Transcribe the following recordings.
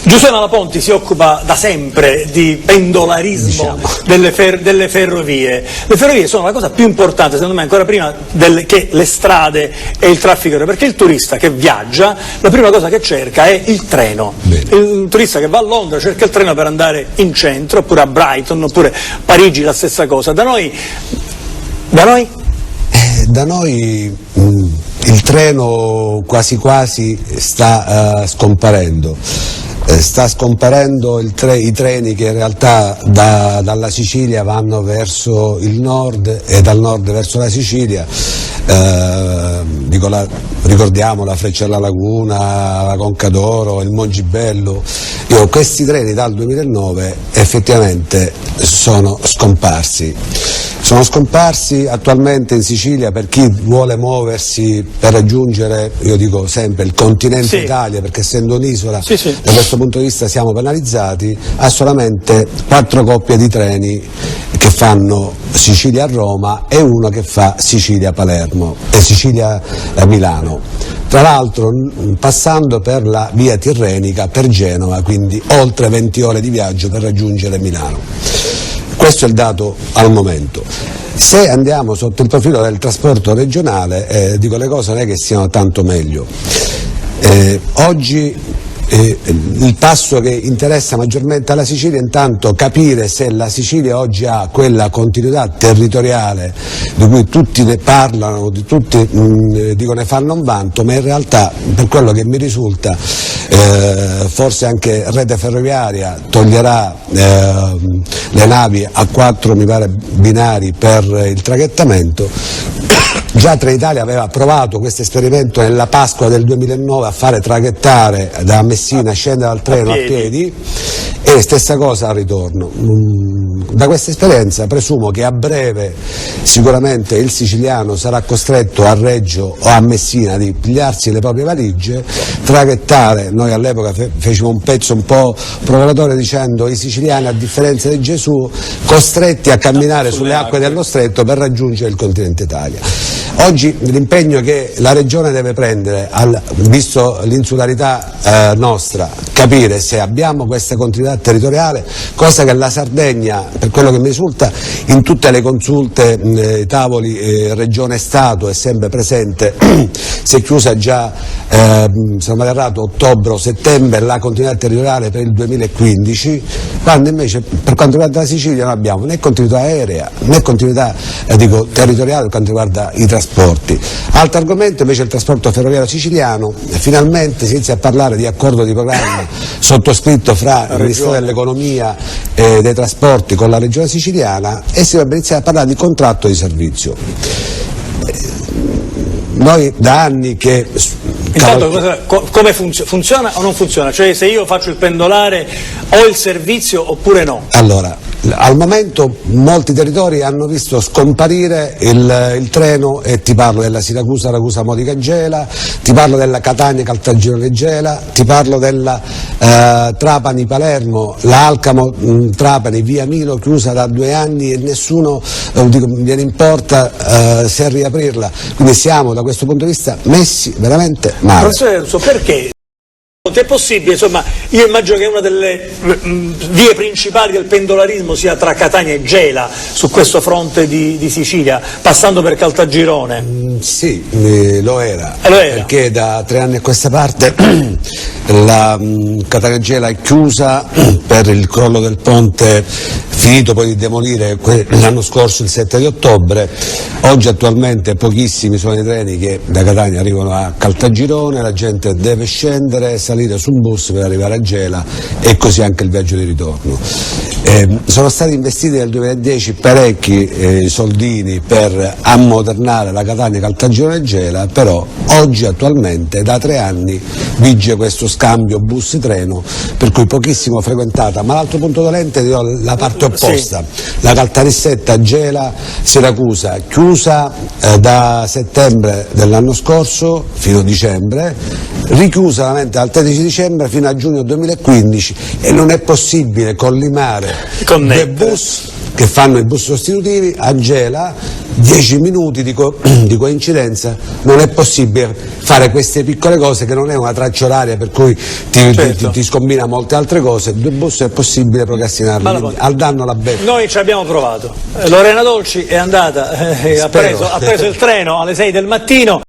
Giuseppe Malaponti si occupa da sempre di pendolarismo, delle ferrovie. Le ferrovie sono la cosa più importante, secondo me, ancora prima che le strade e il traffico aereo, perché il turista che viaggia, la prima cosa che cerca è il treno. Il turista che va a Londra cerca il treno per andare in centro, oppure a Brighton, oppure Parigi, la stessa cosa. Da noi il treno quasi quasi sta scomparendo. Sta scomparendo i treni che in realtà dalla Sicilia vanno verso il nord e dal nord verso la Sicilia. Ricordiamo la Freccia alla Laguna, la Conca d'Oro, il Mongibello. Questi treni dal 2009 effettivamente sono scomparsi. Sono scomparsi attualmente in Sicilia per chi vuole muoversi per raggiungere, io dico sempre, il continente Italia, perché essendo un'isola da questo punto di vista siamo penalizzati, ha solamente 4 coppie di treni che fanno Sicilia-Roma e una che fa Sicilia-Palermo e Sicilia-Milano. Tra l'altro passando per la via tirrenica per Genova, quindi oltre 20 ore di viaggio per raggiungere Milano. Questo è il dato al momento. Se andiamo sotto il profilo del trasporto regionale, le cose non è che siano tanto meglio. Oggi il passo che interessa maggiormente alla Sicilia è intanto capire se la Sicilia oggi ha quella continuità territoriale di cui tutti ne parlano, tutti ne fanno un vanto, ma in realtà per quello che mi risulta forse anche Rete Ferroviaria toglierà le navi a 4 mi pare binari per il traghettamento. Già Trenitalia aveva provato questo esperimento nella Pasqua del 2009 a fare traghettare da Messina, scendere dal treno a piedi e stessa cosa al ritorno. Da questa esperienza presumo che a breve sicuramente il siciliano sarà costretto a Reggio o a Messina di pigliarsi le proprie valigie, traghettare. Noi all'epoca fecimo un pezzo un po' provocatorio dicendo i siciliani a differenza di Gesù costretti a camminare sulle acque dello stretto per raggiungere il continente Italia. Oggi l'impegno che la Regione deve prendere, visto l'insularità nostra, capire se abbiamo questa continuità territoriale, cosa che la Sardegna, per quello che mi risulta, in tutte le consulte, tavoli Regione-Stato è sempre presente, si è chiusa già, se non vado errato, ottobre o settembre la continuità territoriale per il 2015, quando invece per quanto riguarda la Sicilia non abbiamo né continuità aerea né continuità territoriale per quanto riguarda i trasporti. Altro argomento invece è il trasporto ferroviario siciliano. Finalmente si inizia a parlare di accordo di programma sottoscritto fra il Ministero dell'Economia e dei Trasporti con la Regione siciliana e si dovrebbe iniziare a parlare di contratto di servizio. Noi da anni che... Intanto come funziona o non funziona? Cioè se io faccio il pendolare ho il servizio oppure no? Allora, al momento molti territori hanno visto scomparire il treno e ti parlo della Siracusa Modica Gela, ti parlo della Catania Caltagirone Gela, ti parlo della Trapani Palermo, la Alcamo Trapani via Milo chiusa da 2 anni e nessuno viene in porta se riaprirla, quindi siamo da questo punto di vista messi veramente male. Professore Russo, perché? È possibile, insomma, io immagino che una delle vie principali del pendolarismo sia tra Catania e Gela su questo fronte di Sicilia, passando per Caltagirone. Sì, lo era, perché da 3 anni a questa parte la Catania Gela è chiusa per il crollo del ponte finito poi di demolire l'anno scorso il 7 di ottobre. Oggi attualmente pochissimi sono i treni che da Catania arrivano a Caltagirone, la gente deve scendere, salire su un bus per arrivare a Gela e così anche il viaggio di ritorno. Sono stati investiti nel 2010 parecchi soldini per ammodernare la Catania Caltagirone Gela, però oggi attualmente da 3 anni vige questo scambio bus-treno per cui pochissimo frequentata, ma l'altro punto dolente è la parte opposta, la Caltanissetta Gela Siracusa chiusa da settembre dell'anno scorso fino a dicembre, richiusa veramente dal 13 dicembre fino a giugno 2015 e non è possibile collimare due bus che fanno i bus sostitutivi a Gela 10 minuti di coincidenza non è possibile fare queste piccole cose, che non è una traccia oraria per cui ti scombina molte altre cose. Due bus è possibile procrastinarli, al danno la beffa. Noi ci abbiamo provato. Lorena Dolci è andata, ha preso il treno alle 6 del mattino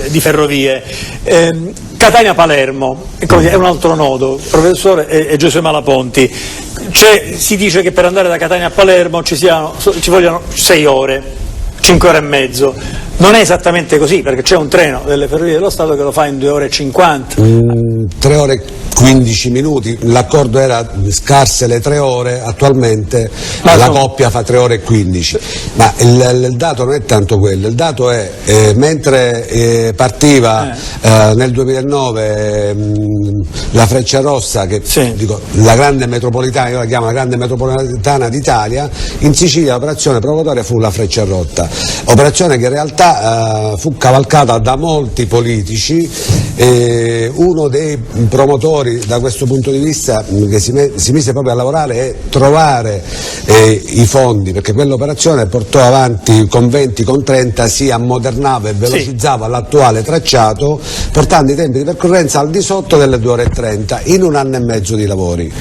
di ferrovie. Catania-Palermo è un altro nodo, professore, e Giuseppe Malaponti. Si dice che per andare da Catania a Palermo ci vogliono 6 ore, 5 ore e mezzo. Non è esattamente così, perché c'è un treno delle Ferrovie dello Stato che lo fa in 2 ore e 50. 3 ore e 15 minuti, l'accordo era scarse le 3 ore, attualmente la coppia fa 3 ore e 15. Ma il dato non è tanto quello, il dato è mentre partiva nel 2009 la Frecciarossa, che dico, la grande metropolitana, io la chiamo la grande metropolitana d'Italia, in Sicilia l'operazione provocatoria fu la Frecciarotta, operazione che in realtà fu cavalcata da molti politici. Uno dei promotori da questo punto di vista che si mise proprio a lavorare è trovare i fondi, perché quell'operazione portò avanti con 20, con 30, si ammodernava e velocizzava l'attuale tracciato, portando i tempi di percorrenza al di sotto delle 2 ore e 30 in 1 anno e mezzo di lavori.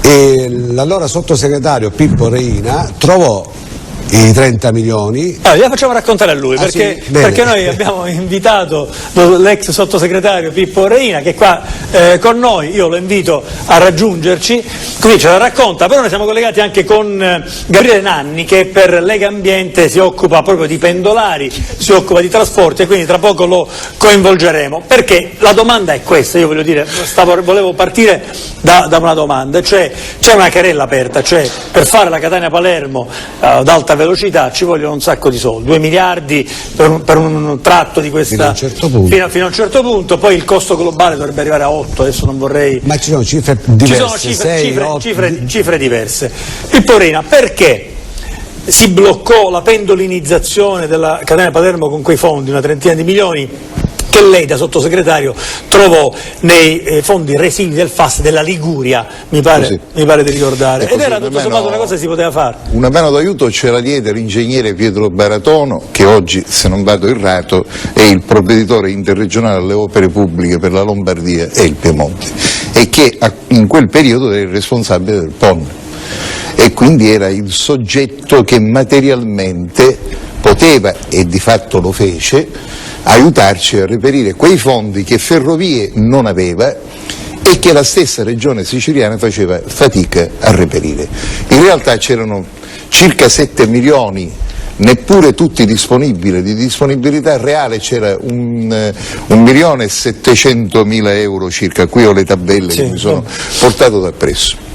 E l'allora sottosegretario Pippo Reina trovò i 30 milioni. Gliela facciamo raccontare a lui, perché noi abbiamo invitato l'ex sottosegretario Pippo Reina, che è qua con noi. Io lo invito a raggiungerci, così ce la racconta. Però noi siamo collegati anche con Gabriele Nanni, che per Lega Ambiente si occupa proprio di pendolari, si occupa di trasporti, e quindi tra poco lo coinvolgeremo, perché la domanda è questa. Io voglio dire, volevo partire da una domanda, cioè c'è una querella aperta, cioè per fare la Catania-Palermo ad alta velocità ci vogliono un sacco di soldi, 2 miliardi per un tratto di questa fino a un certo punto, poi il costo globale dovrebbe arrivare a 8, adesso non vorrei... Ma ci sono cifre diverse, cifre diverse. Pippo Reina, perché si bloccò la pendolinizzazione della Catania-Palermo con quei fondi, una trentina di milioni, che lei da sottosegretario trovò nei fondi residui del FAS della Liguria, mi pare di ricordare, ed era tutto sommato una cosa che si poteva fare. Una mano d'aiuto ce la diede l'ingegnere Pietro Baratono, che oggi, se non vado errato, è il provveditore interregionale alle opere pubbliche per la Lombardia e il Piemonte, e che in quel periodo era il responsabile del PON, e quindi era il soggetto che materialmente poteva, e di fatto lo fece, aiutarci a reperire quei fondi che Ferrovie non aveva e che la stessa regione siciliana faceva fatica a reperire. In realtà c'erano circa 7 milioni, neppure tutti disponibili, di disponibilità reale c'era 1.700.000 euro circa, qui ho le tabelle che mi sono portato da presso.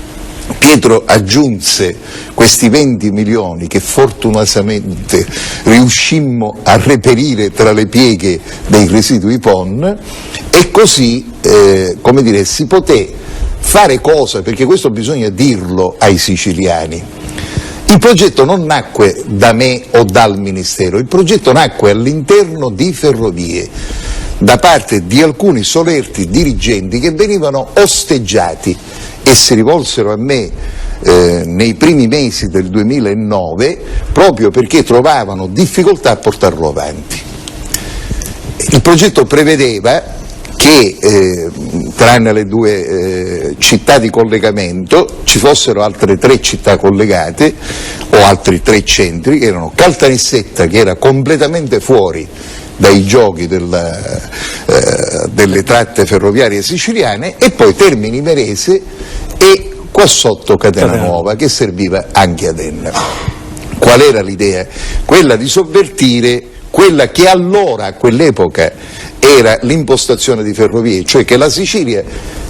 Pietro aggiunse questi 20 milioni che fortunatamente riuscimmo a reperire tra le pieghe dei residui PON, e così come dire, si poté fare cosa, perché questo bisogna dirlo ai siciliani. Il progetto non nacque da me o dal Ministero, il progetto nacque all'interno di Ferrovie da parte di alcuni solerti dirigenti che venivano osteggiati e si rivolsero a me nei primi mesi del 2009 proprio perché trovavano difficoltà a portarlo avanti. Il progetto prevedeva che tranne le 2 città di collegamento ci fossero altre 3 città collegate o altri 3 centri, che erano Caltanissetta, che era completamente fuori dai giochi delle tratte ferroviarie siciliane, e poi Termini Imerese e qua sotto Catena Nuova, che serviva anche ad Enna. Qual era l'idea? Quella di sovvertire quella che allora, a quell'epoca, era l'impostazione di Ferrovie, cioè che la Sicilia,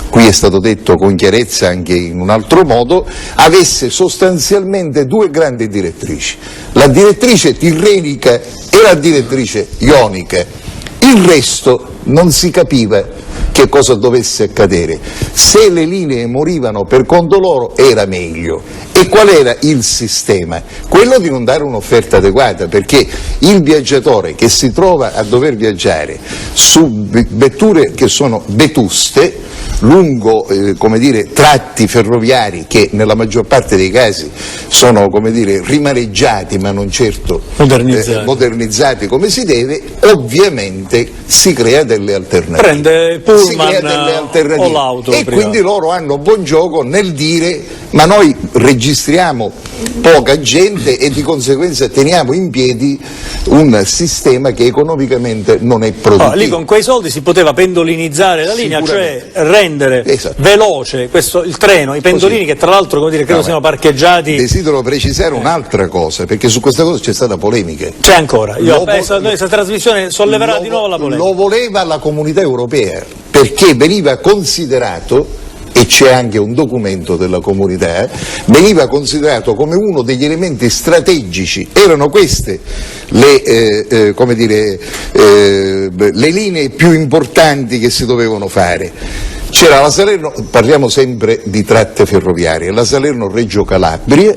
qui è stato detto con chiarezza anche in un altro modo, avesse sostanzialmente 2 grandi direttrici, la direttrice tirrenica e la direttrice ionica. Il resto non si capiva che cosa dovesse accadere. Se le linee morivano per conto loro era meglio, E qual era il sistema? Quello di non dare un'offerta adeguata, perché il viaggiatore che si trova a dover viaggiare su vetture che sono vetuste, lungo come dire, tratti ferroviari che nella maggior parte dei casi sono come dire, rimaneggiati ma non certo modernizzati come si deve, ovviamente si crea delle alternative. Prende Pullman o l'auto e prima. Quindi loro hanno buon gioco nel dire ma noi registriamo poca gente e di conseguenza teniamo in piedi un sistema che economicamente non è produttivo. Lì con quei soldi si poteva pendolinizzare la linea, cioè rendere veloce il treno, i pendolini che tra l'altro come dire, credo siano parcheggiati. Desidero precisare un'altra cosa, perché su questa cosa c'è stata polemica. C'è ancora, questa trasmissione solleverà di nuovo la polemica. Lo voleva la Comunità Europea, perché veniva considerato, e c'è anche un documento della comunità, veniva considerato come uno degli elementi strategici. Erano queste le linee più importanti che si dovevano fare. C'era la Salerno, parliamo sempre di tratte ferroviarie, la Salerno-Reggio Calabria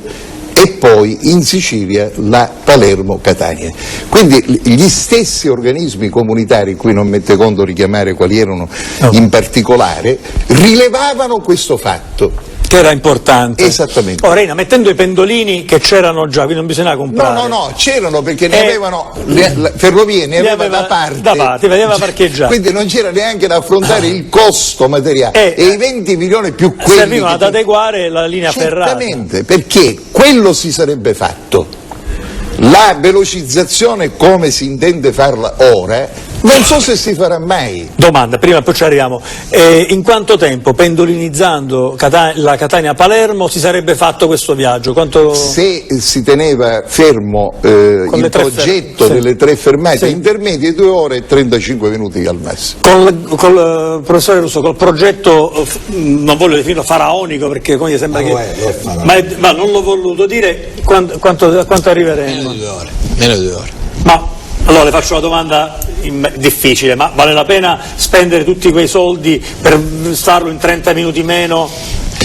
e poi in Sicilia la Palermo-Catania. Quindi gli stessi organismi comunitari, qui non mette conto richiamare quali erano in particolare, rilevavano questo fatto. Che era importante. Esattamente. Reina, mettendo i pendolini che c'erano già, quindi non bisognava comprare. No, c'erano perché ne avevano, le ferrovie ne aveva da parte. Vedeva parcheggiare. Quindi non c'era neanche da affrontare il costo materiale. E i 20 milioni più quelli servivano ad adeguare la linea ferrata. Certamente, perché quello si sarebbe fatto. La velocizzazione come si intende farla ora non so se si farà mai. Domanda, prima poi ci arriviamo. In quanto tempo, pendolinizzando la Catania-Palermo, si sarebbe fatto questo viaggio? Se si teneva fermo il progetto delle 3 fermate intermedie, 2 ore e 35 minuti al massimo. Col professore Russo, col progetto, non voglio definirlo faraonico perché come sembra ma non l'ho voluto dire, quanto arriveremo? Meno di 2 ore. Ma allora le faccio una domanda difficile, ma vale la pena spendere tutti quei soldi per starlo in 30 minuti meno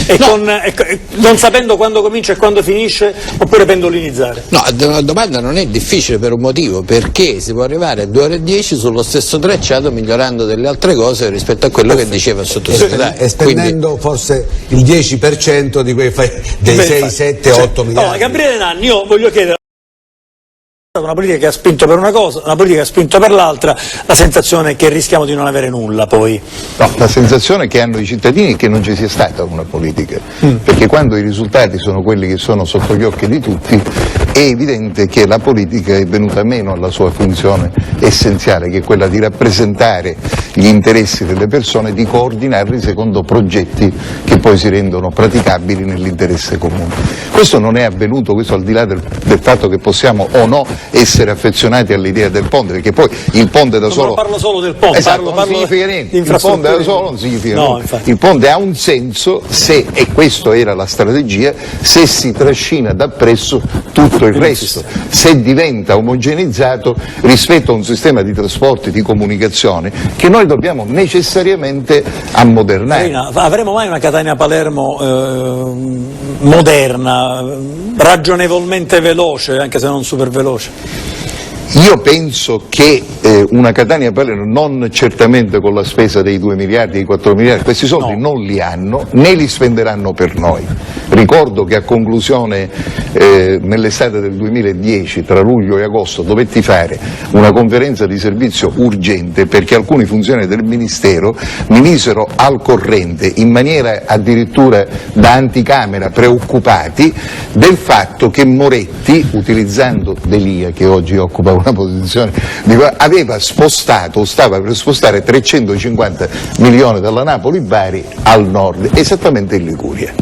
e non sapendo quando comincia e quando finisce, oppure pendolinizzare? No, la domanda non è difficile per un motivo, perché si può arrivare a 2 ore e 10 sullo stesso tracciato migliorando delle altre cose rispetto a quello che diceva il sottosegretario. E spendendo forse il 10% di dei 6, 7, 8 miliardi. Gabriele Nanni, io voglio chiedere, una politica che ha spinto per una cosa, una politica che ha spinto per l'altra, la sensazione è che rischiamo di non avere nulla poi. No, la sensazione che hanno i cittadini è che non ci sia stata una politica, perché quando i risultati sono quelli che sono sotto gli occhi di tutti è evidente che la politica è venuta meno alla sua funzione essenziale, che è quella di rappresentare gli interessi delle persone, di coordinarli secondo progetti che poi si rendono praticabili nell'interesse comune. Questo non è avvenuto, questo al di là del fatto che possiamo o no essere affezionati all'idea del ponte, perché poi il ponte da solo... Non parlo solo del ponte, esatto, non significa niente, il ponte da solo non significa niente. Il ponte ha un senso se, e questa era la strategia, se si trascina dappresso tutto il resto, se diventa omogeneizzato rispetto a un sistema di trasporti, di comunicazione che noi dobbiamo necessariamente ammodernare. Marina, avremo mai una Catania-Palermo moderna, ragionevolmente veloce, anche se non super veloce? Io penso che una Catania-Palermo, non certamente con la spesa dei 2 miliardi, dei 4 miliardi, questi soldi non li hanno, né li spenderanno per noi. Ricordo che a conclusione, nell'estate del 2010, tra luglio e agosto, dovetti fare una conferenza di servizio urgente perché alcuni funzionari del Ministero mi misero al corrente, in maniera addirittura da anticamera, preoccupati del fatto che Moretti, utilizzando D'Elia, che oggi occupa una posizione, aveva spostato, o stava per spostare 350 milioni dalla Napoli-Bari al nord, esattamente in Liguria,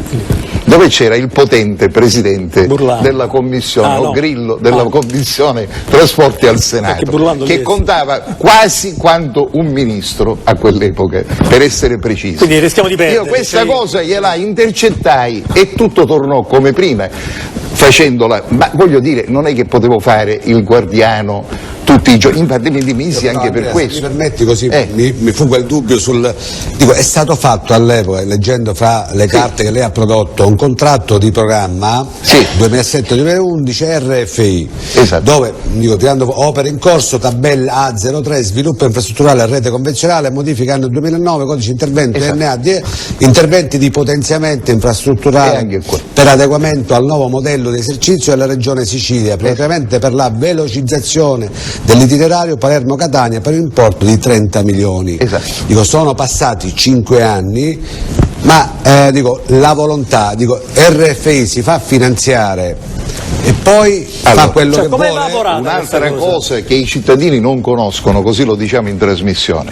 dove c'era il potente presidente della commissione, Grillo, della commissione trasporti al Senato, che contava quasi quanto un ministro a quell'epoca, per essere precisi. Quindi rischiamo di perdere. Io questa cosa gliela intercettai e tutto tornò come prima, facendola, ma voglio dire, non è che potevo fare il guardiano tutti i giorni, infatti mi dimisi anche Andrea, per questo. Se mi permetti, così mi fuggo il dubbio dico, è stato fatto all'epoca, leggendo fra le carte che lei ha prodotto, un contratto di programma 2007-2011 RFI, esatto, dove tirando opere in corso, tabella A03, sviluppo infrastrutturale a rete convenzionale, modifica anno 2009, codice interventi NAD, interventi di potenziamento infrastrutturale per adeguamento al nuovo modello di esercizio della regione Sicilia, praticamente per la velocizzazione dell'itinerario Palermo-Catania per un importo di 30 milioni. Dico, sono passati 5 anni, ma la volontà, RFI si fa finanziare e poi fa quello che vuole. Un'altra cosa che i cittadini non conoscono, così lo diciamo in trasmissione: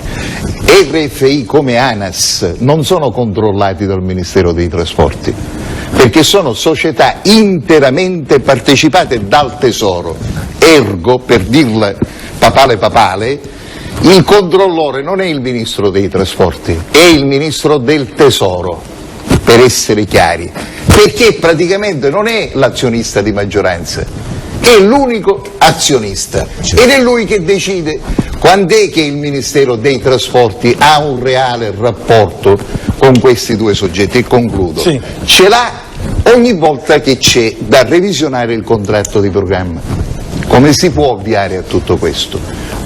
RFI come ANAS non sono controllati dal Ministero dei Trasporti, perché sono società interamente partecipate dal Tesoro, ergo, per dirla papale, il controllore non è il Ministro dei Trasporti, è il Ministro del Tesoro, per essere chiari, perché praticamente non è l'azionista di maggioranza, è l'unico azionista ed è lui che decide quando è che il Ministero dei Trasporti ha un reale rapporto con questi due soggetti. E concludo, ce l'ha ogni volta che c'è da revisionare il contratto di programma. Come si può ovviare a tutto questo?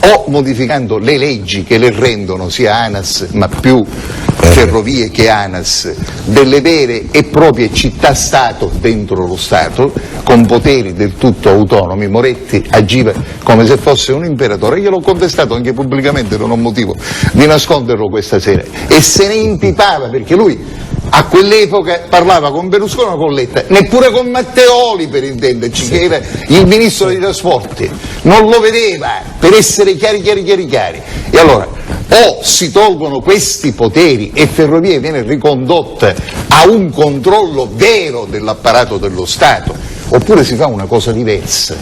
O modificando le leggi che le rendono sia ANAS, ma più Ferrovie che ANAS, delle vere e proprie città-stato dentro lo Stato, con poteri del tutto autonomi. Moretti agiva come se fosse un imperatore, io l'ho contestato anche pubblicamente, non ho motivo di nasconderlo questa sera, e se ne impipava, perché lui a quell'epoca parlava con Berlusconi o con Letta, neppure con Matteoli, per intenderci, che era il ministro dei trasporti, non lo vedeva, per essere chiari. E allora o si tolgono questi poteri e Ferrovie viene ricondotta a un controllo vero dell'apparato dello Stato, oppure si fa una cosa diversa.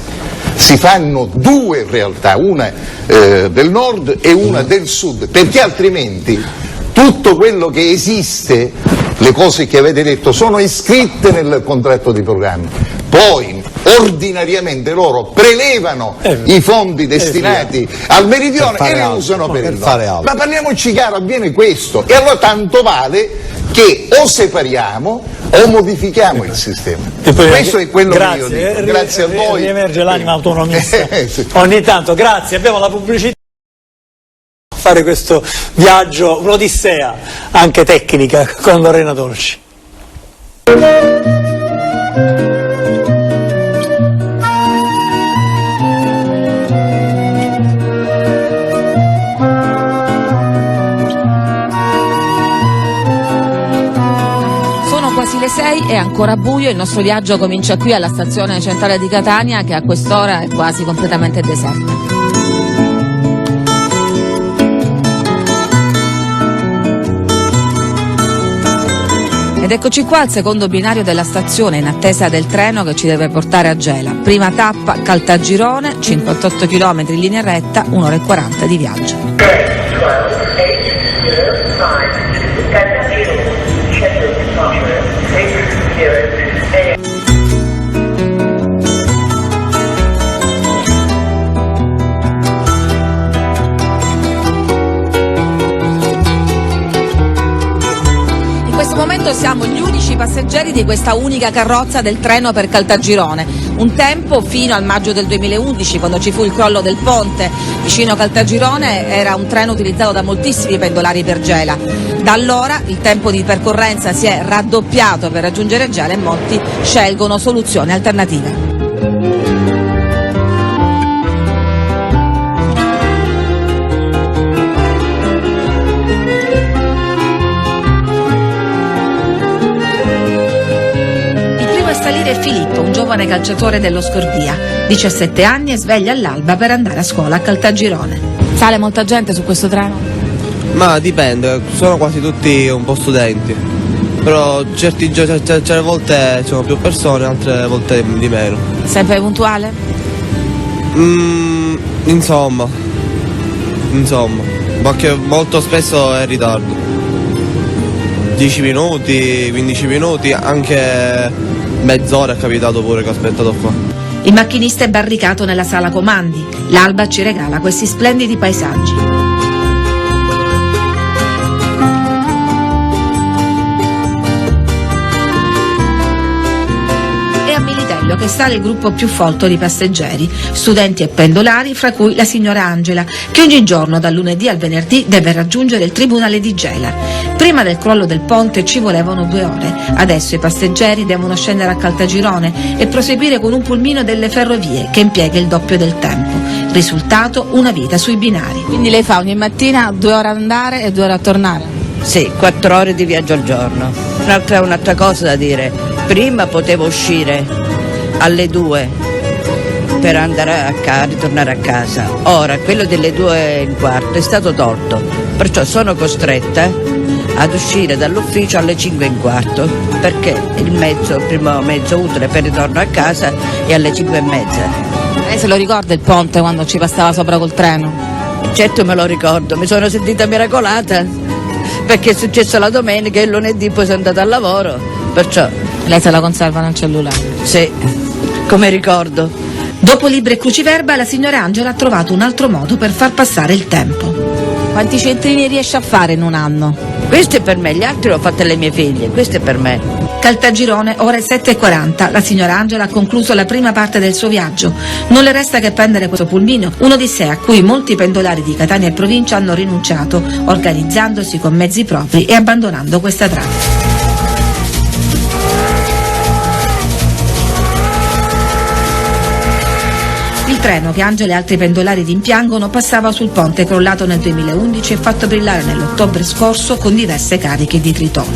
Si fanno due realtà, una del nord e una del sud, perché altrimenti tutto quello che esiste, le cose che avete detto, sono iscritte nel contratto di programma. Poi ordinariamente loro prelevano i fondi destinati al meridione e li usano per il nord. Ma parliamoci chiaro, avviene questo, e allora tanto vale che o separiamo o modifichiamo il sistema. Questo è quello che io dico. Grazie a voi. Riemerge l'anima autonomista ogni tanto. Grazie, abbiamo la pubblicità. Fare questo viaggio, un'odissea anche tecnica con Lorena Dolci. Sono quasi le 6, è ancora buio, il nostro viaggio comincia qui alla stazione centrale di Catania, che a quest'ora è quasi completamente deserta. Ed eccoci qua al secondo binario della stazione, in attesa del treno che ci deve portare a Gela. Prima tappa Caltagirone, 58 km in linea retta, 1 ora e 40 di viaggio. In questo momento siamo gli unici passeggeri di questa unica carrozza del treno per Caltagirone. Un tempo, fino al maggio del 2011, quando ci fu il crollo del ponte vicino a Caltagirone, era un treno utilizzato da moltissimi pendolari per Gela. Da allora il tempo di percorrenza si è raddoppiato per raggiungere Gela e molti scelgono soluzioni alternative. Filippo, un giovane calciatore dello Scordia, 17 anni e sveglia all'alba per andare a scuola a Caltagirone. Sale molta gente su questo treno? Ma dipende, sono quasi tutti un po' studenti, però certe volte ci sono più persone, altre volte di meno. Sempre puntuale? Insomma, perché molto spesso è in ritardo. 10 minuti, 15 minuti, anche mezz'ora è capitato pure che ho aspettato qua. Il macchinista è barricato nella sala comandi. L'alba ci regala questi splendidi paesaggi. Che sale il gruppo più folto di passeggeri, studenti e pendolari, fra cui la signora Angela, che ogni giorno dal lunedì al venerdì deve raggiungere il tribunale di Gela. Prima del crollo del ponte ci volevano 2 ore, adesso i passeggeri devono scendere a Caltagirone e proseguire con un pulmino delle ferrovie che impiega il doppio del tempo. Risultato: una vita sui binari. Quindi lei fa ogni mattina 2 ore andare e 2 ore a tornare? Sì, 4 ore di viaggio al giorno. Un'altra cosa da dire: prima potevo uscire alle 2 per andare ritornare a casa, ora quello delle 2:15 è stato tolto, perciò sono costretta ad uscire dall'ufficio alle 5:15 perché il primo mezzo utile per ritorno a casa è alle 5:30. Lei se lo ricorda il ponte quando ci passava sopra col treno? Certo me lo ricordo, mi sono sentita miracolata perché è successo la domenica e il lunedì poi sono andata al lavoro, perciò... Lei se la conserva nel cellulare? Sì, come ricordo. Dopo libri e cruciverba, la signora Angela ha trovato un altro modo per far passare il tempo. Quanti centrini riesce a fare in un anno? Questo è per me, gli altri l'ho fatto alle mie figlie, questo è per me. Caltagirone, ore 7:40. La signora Angela ha concluso la prima parte del suo viaggio. Non le resta che prendere questo pulmino, un'odissea a cui molti pendolari di Catania e provincia hanno rinunciato, organizzandosi con mezzi propri e abbandonando questa tratta. Il treno che Angela e altri pendolari rimpiangono passava sul ponte crollato nel 2011 e fatto brillare nell'ottobre scorso con diverse cariche di tritolo.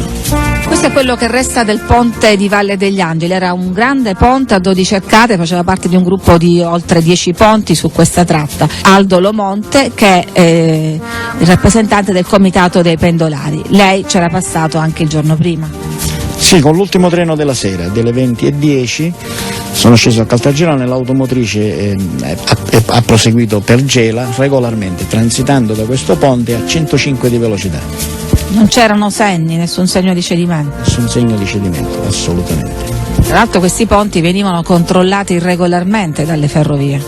Questo è quello che resta del ponte di Valle degli Angeli, era un grande ponte a 12 arcate, faceva parte di un gruppo di oltre 10 ponti su questa tratta. Aldo Lomonte, che è il rappresentante del comitato dei pendolari, lei c'era passato anche il giorno prima. Sì, con l'ultimo treno della sera, delle 20:10, sono sceso a Caltagirone, l'automotrice ha proseguito per Gela regolarmente, transitando da questo ponte a 105 di velocità. Non c'erano segni, nessun segno di cedimento? Nessun segno di cedimento, assolutamente. Tra l'altro questi ponti venivano controllati regolarmente dalle ferrovie?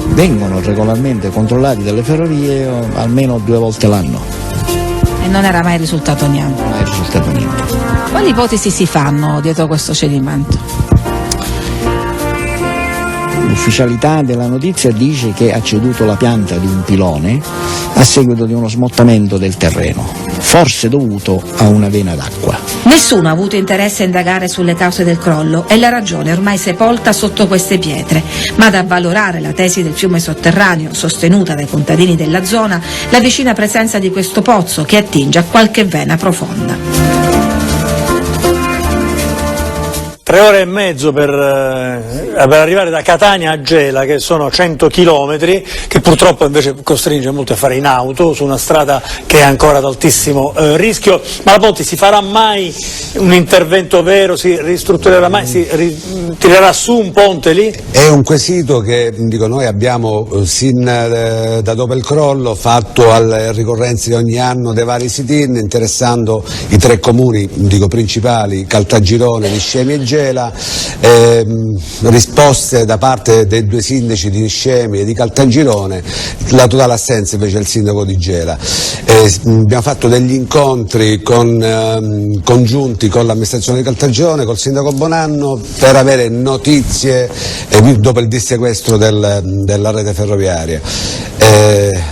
Vengono regolarmente controllati dalle ferrovie almeno 2 volte l'anno. E non era mai risultato niente? Non è risultato niente. Quali ipotesi si fanno dietro questo cedimento? L'ufficialità della notizia dice che ha ceduto la pianta di un pilone a seguito di uno smottamento del terreno, forse dovuto a una vena d'acqua. Nessuno ha avuto interesse a indagare sulle cause del crollo e la ragione è ormai sepolta sotto queste pietre, ma ad avvalorare la tesi del fiume sotterraneo sostenuta dai contadini della zona la vicina presenza di questo pozzo che attinge a qualche vena profonda. 3 ore e mezzo per arrivare da Catania a Gela, che sono 100 chilometri, che purtroppo invece costringe molti a fare in auto su una strada che è ancora ad altissimo rischio. Ma la Ponti, si farà mai un intervento vero, si ristrutturerà mai, si tirerà su un ponte lì? È un quesito che noi abbiamo da dopo il crollo fatto alle ricorrenze di ogni anno dei vari sit-in, interessando i 3 comuni principali, Caltagirone, Niscemi e Gela. Risposte da parte dei 2 sindaci di Niscemi e di Caltagirone, la totale assenza invece del sindaco di Gela. Abbiamo fatto degli incontri congiunti con l'amministrazione di Caltagirone, col sindaco Bonanno, per avere notizie dopo il dissequestro della rete ferroviaria.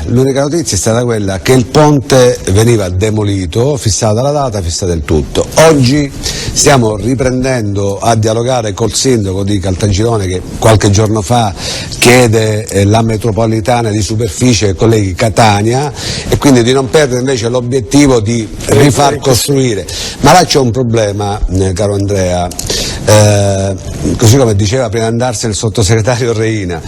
L'unica notizia è stata quella che il ponte veniva demolito, fissata la data, fissata il tutto. Oggi stiamo riprendendo a dialogare col sindaco di Caltagirone, che qualche giorno fa chiede la metropolitana di superficie, colleghi Catania, e quindi di non perdere invece l'obiettivo di rifar costruire. Ma là c'è un problema, caro Andrea, così come diceva prima di andarsene il sottosegretario Reina.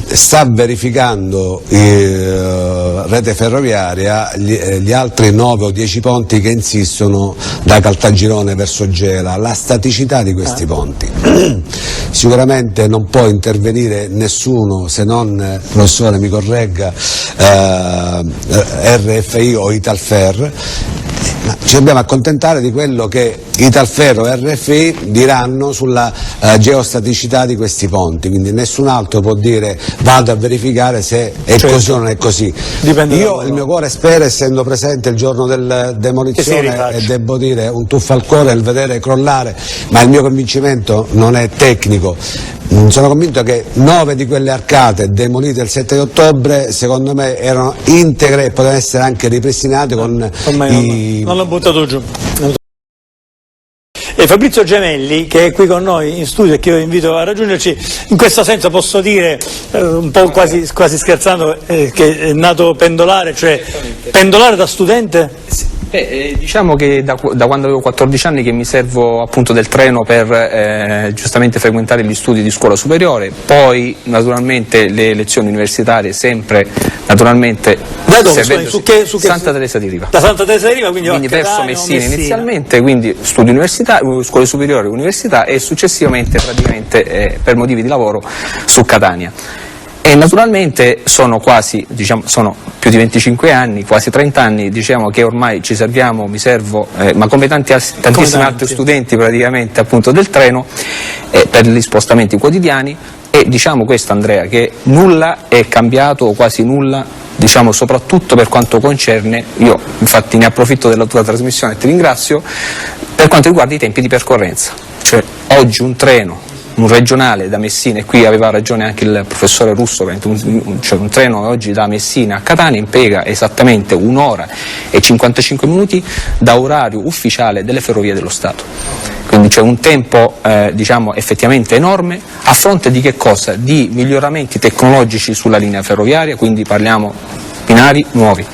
Sta verificando rete ferroviaria gli altri 9 o 10 ponti che insistono da Caltagirone verso Gela, la staticità di questi ponti. Sicuramente non può intervenire nessuno, se non, professore mi corregga, RFI o Italfer. ci dobbiamo accontentare di quello che Italferro e RFI diranno sulla geostaticità di questi ponti, quindi nessun altro può dire vado a verificare se è così o non è così. Io il mio cuore spera, essendo presente il giorno della demolizione, e devo dire un tuffo al cuore il vedere crollare, ma il mio convincimento non è tecnico. Sono convinto che 9 di quelle arcate demolite il 7 ottobre secondo me erano integre e potevano essere anche ripristinate con non l'ho buttato giù. E Fabrizio Gemelli, che è qui con noi in studio e che io invito a raggiungerci, in questo senso posso dire, un po' quasi scherzando, che è nato pendolare, cioè pendolare da studente? Diciamo che da quando avevo 14 anni che mi servo appunto del treno per giustamente frequentare gli studi di scuola superiore, poi naturalmente le lezioni universitarie sempre naturalmente da dove? Su che Santa Teresa di Riva. Da Santa Teresa di Riva, quindi verso Messina inizialmente, quindi studi università, scuole superiori, università e successivamente praticamente per motivi di lavoro su Catania. E naturalmente sono sono più di 25 anni, quasi 30 anni, diciamo che ormai ci serviamo, mi servo, ma come tantissimi altri studenti praticamente appunto del treno, per gli spostamenti quotidiani, e diciamo questo, Andrea, che nulla è cambiato o quasi nulla, diciamo soprattutto per quanto concerne, io infatti ne approfitto della tua trasmissione e ti ringrazio, per quanto riguarda i tempi di percorrenza, cioè oggi un treno, un regionale da Messina, e qui aveva ragione anche il professore Russo, cioè un treno oggi da Messina a Catania impiega esattamente 1 ora e 55 minuti da orario ufficiale delle Ferrovie dello Stato. Quindi c'è un tempo diciamo effettivamente enorme, a fronte di che cosa? Di miglioramenti tecnologici sulla linea ferroviaria, quindi parliamo binari nuovi,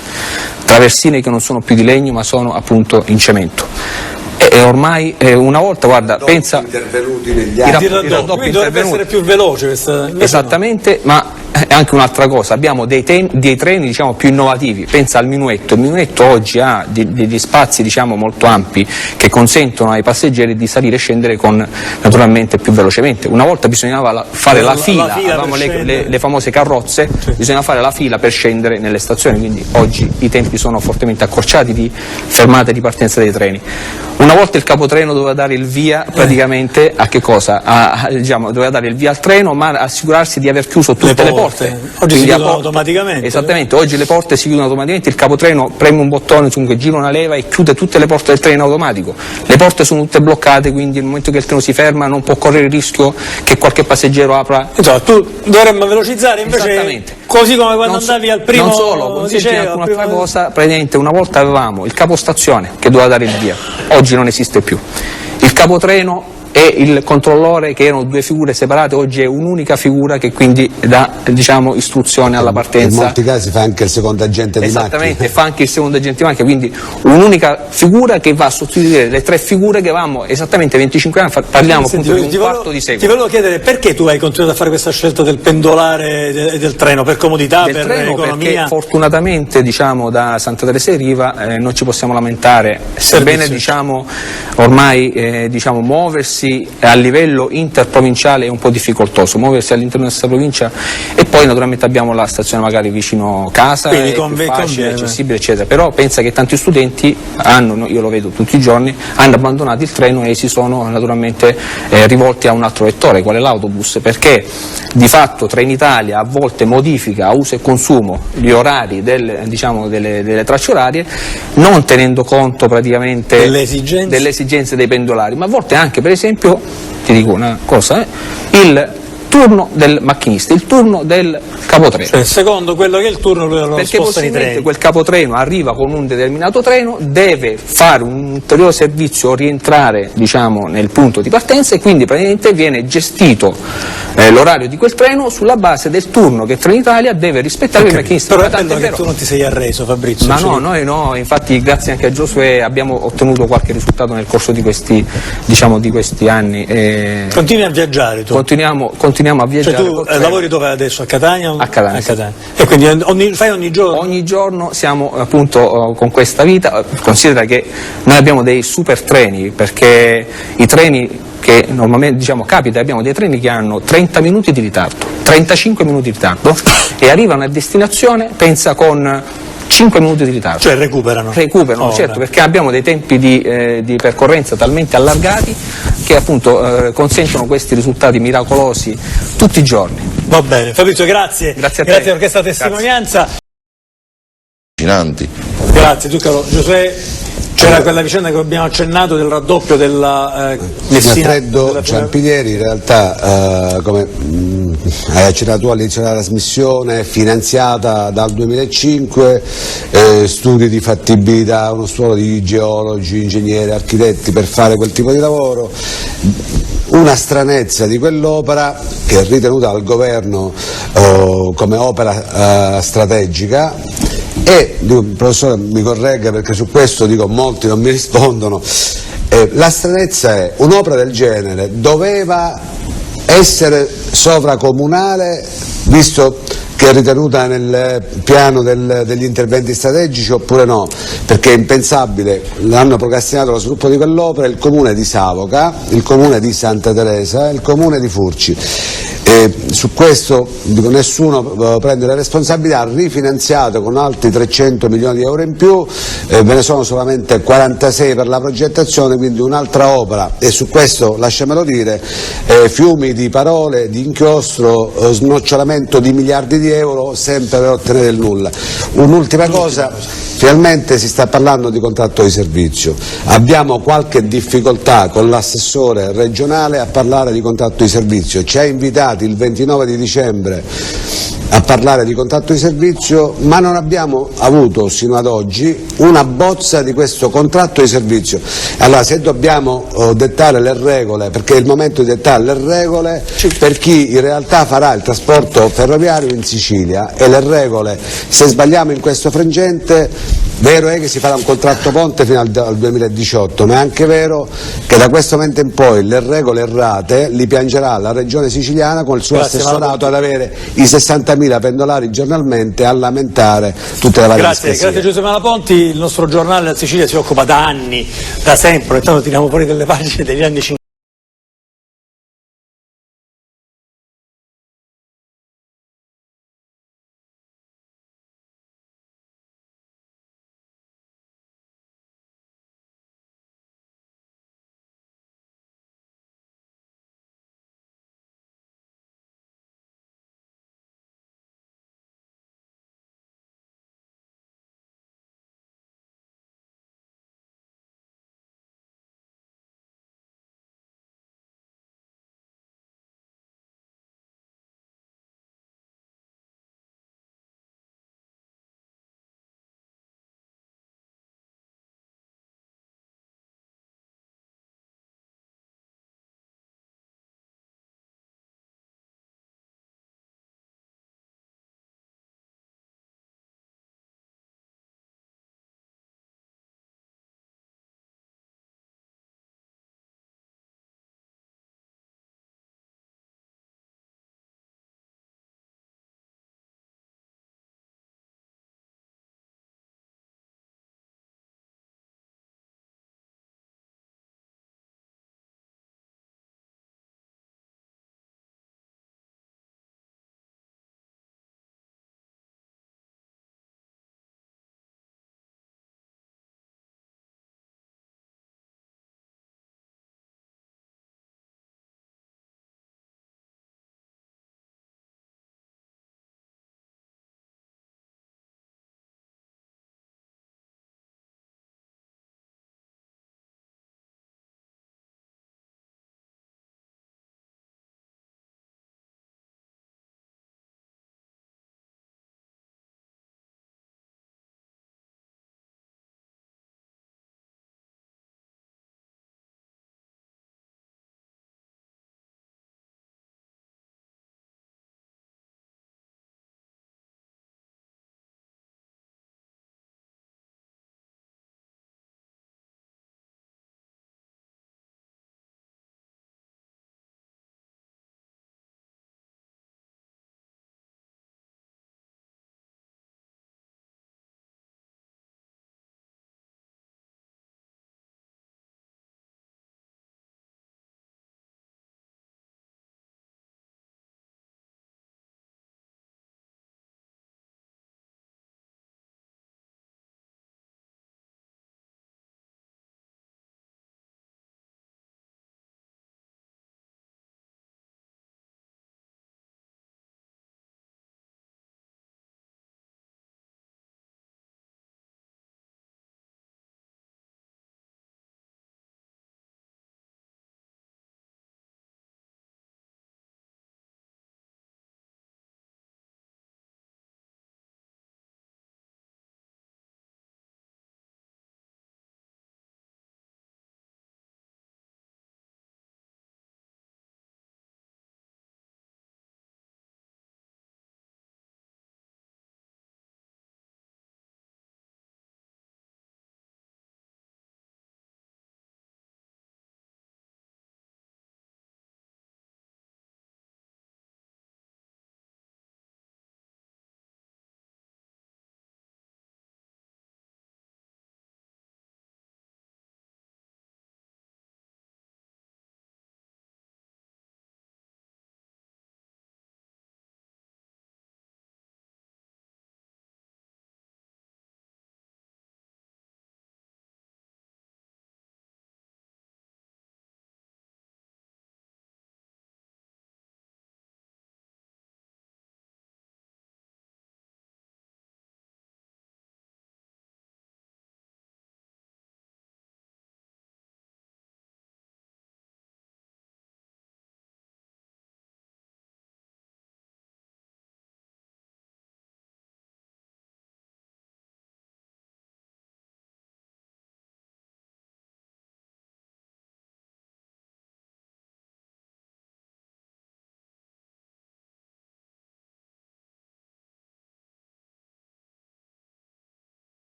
traversine che non sono più di legno ma sono appunto in cemento. E ormai una volta, guarda, pensa intervenuti negli anni, quindi dovrebbe essere più veloce questa, esattamente, no. Ma è anche un'altra cosa, abbiamo dei treni diciamo più innovativi, pensa al minuetto, il minuetto oggi ha degli spazi diciamo molto ampi che consentono ai passeggeri di salire e scendere naturalmente più velocemente. Una volta bisognava fare la fila avevamo le famose carrozze, bisognava fare la fila per scendere nelle stazioni, quindi oggi i tempi sono fortemente accorciati di fermata e di partenza dei treni. Una volta il capotreno doveva dare il via praticamente a che cosa? Diciamo, doveva dare il via al treno, ma assicurarsi di aver chiuso tutte le porte. Oggi si chiudono automaticamente. Esattamente, oggi le porte si chiudono automaticamente, il capotreno preme un bottone, comunque gira una leva e chiude tutte le porte del treno in automatico. Le porte sono tutte bloccate, quindi nel momento che il treno si ferma non può correre il rischio che qualche passeggero apra. Insomma, tu dovremmo velocizzare, invece così come quando andavi al primo. Non solo, consenti anche un'altra cosa, praticamente una volta avevamo il capostazione che doveva dare il via, oggi non esiste più. Il capotreno e il controllore, che erano 2 figure separate, oggi è un'unica figura che quindi dà diciamo istruzione alla partenza. In molti casi fa anche il secondo agente di macchina. Esattamente, fa anche il secondo agente di macchina, quindi un'unica figura che va a sostituire le 3 figure che avevamo esattamente 25 anni, parliamo appunto di un quarto di secolo. Ti volevo chiedere perché tu hai continuato a fare questa scelta del pendolare e del treno, per comodità, per economia? Perché fortunatamente diciamo da Santa Teresa di Riva non ci possiamo lamentare, sebbene diciamo ormai diciamo muoversi a livello interprovinciale è un po' difficoltoso, muoversi all'interno della provincia, e poi naturalmente abbiamo la stazione magari vicino casa, è più facile, accessibile eccetera, però pensa che tanti studenti io lo vedo tutti i giorni, hanno abbandonato il treno e si sono naturalmente rivolti a un altro vettore, quale l'autobus, perché di fatto Trenitalia a volte modifica a uso e consumo gli orari delle tracce orarie, non tenendo conto praticamente delle esigenze dei pendolari, ma a volte anche, per esempio, ti dico una cosa, il turno del macchinista, il turno del capotreno. Cioè, secondo quello che è il turno lo perché spostano i treni. Quel capotreno arriva con un determinato treno, deve fare un ulteriore servizio o rientrare diciamo nel punto di partenza, e quindi praticamente viene gestito l'orario di quel treno sulla base del turno che Trenitalia deve rispettare il macchinista. Però è bello che tu non ti sei arreso, Fabrizio. Ma no, noi no, infatti grazie anche a Giosuè abbiamo ottenuto qualche risultato nel corso di questi anni. Continui a viaggiare tu? Continuiamo a viaggiare. Cioè tu lavori dove adesso? A Catania? A Catania. E quindi fai ogni giorno? Ogni giorno siamo appunto con questa vita. Considera che noi abbiamo dei super treni, perché i treni che normalmente diciamo capita, abbiamo dei treni che hanno 30 minuti di ritardo, 35 minuti di ritardo e arrivano a destinazione, pensa, con 5 minuti di ritardo. Cioè recuperano? Recuperano, certo, perché abbiamo dei tempi di percorrenza talmente allargati che appunto consentono questi risultati miracolosi tutti i giorni. Va bene, Fabrizio, grazie. Grazie a te. Grazie per questa testimonianza. Grazie, tu caro Giuseppe. C'era quella vicenda che abbiamo accennato del raddoppio della Messina. Freddo Ciampinieri, in realtà come hai accennato tu all'inizio della trasmissione, finanziata dal 2005, studi di fattibilità, uno studio di geologi, ingegneri, architetti per fare quel tipo di lavoro. Una stranezza di quell'opera, che è ritenuta dal governo come opera strategica, e il professore mi corregga perché su questo molti non mi rispondono, la stranezza è un'opera del genere doveva essere sovracomunale, visto che è ritenuta nel piano degli interventi strategici, oppure no? Perché è impensabile, hanno procrastinato lo sviluppo di quell'opera il comune di Savoca, il comune di Santa Teresa e il comune di Furci. Su questo nessuno prende le responsabilità, ha rifinanziato con altri 300 milioni di euro in più, ve ne sono solamente 46 per la progettazione, quindi un'altra opera, e su questo lasciamelo dire, fiumi di parole, di inchiostro, snocciolamento di miliardi di euro sempre per ottenere il nulla. Un'ultima cosa, finalmente si sta parlando di contratto di servizio, abbiamo qualche difficoltà con l'assessore regionale a parlare di contratto di servizio, ci ha invitati il 29 di dicembre a parlare di contratto di servizio, ma non abbiamo avuto sino ad oggi una bozza di questo contratto di servizio. Allora, se dobbiamo dettare le regole, perché è il momento di dettare le regole per chi in realtà farà il trasporto ferroviario in Sicilia, e le regole, se sbagliamo in questo frangente, vero è che si farà un contratto ponte fino al 2018, ma è anche vero che da questo momento in poi le regole errate li piangerà la regione siciliana con il suo assessorato ad avere i 60.000 pendolari giornalmente a lamentare tutte le varie discrasie. Grazie Giuseppe Malaponti, il nostro giornale La Sicilia si occupa da anni, da sempre, intanto tiriamo fuori delle pagine degli anni 50.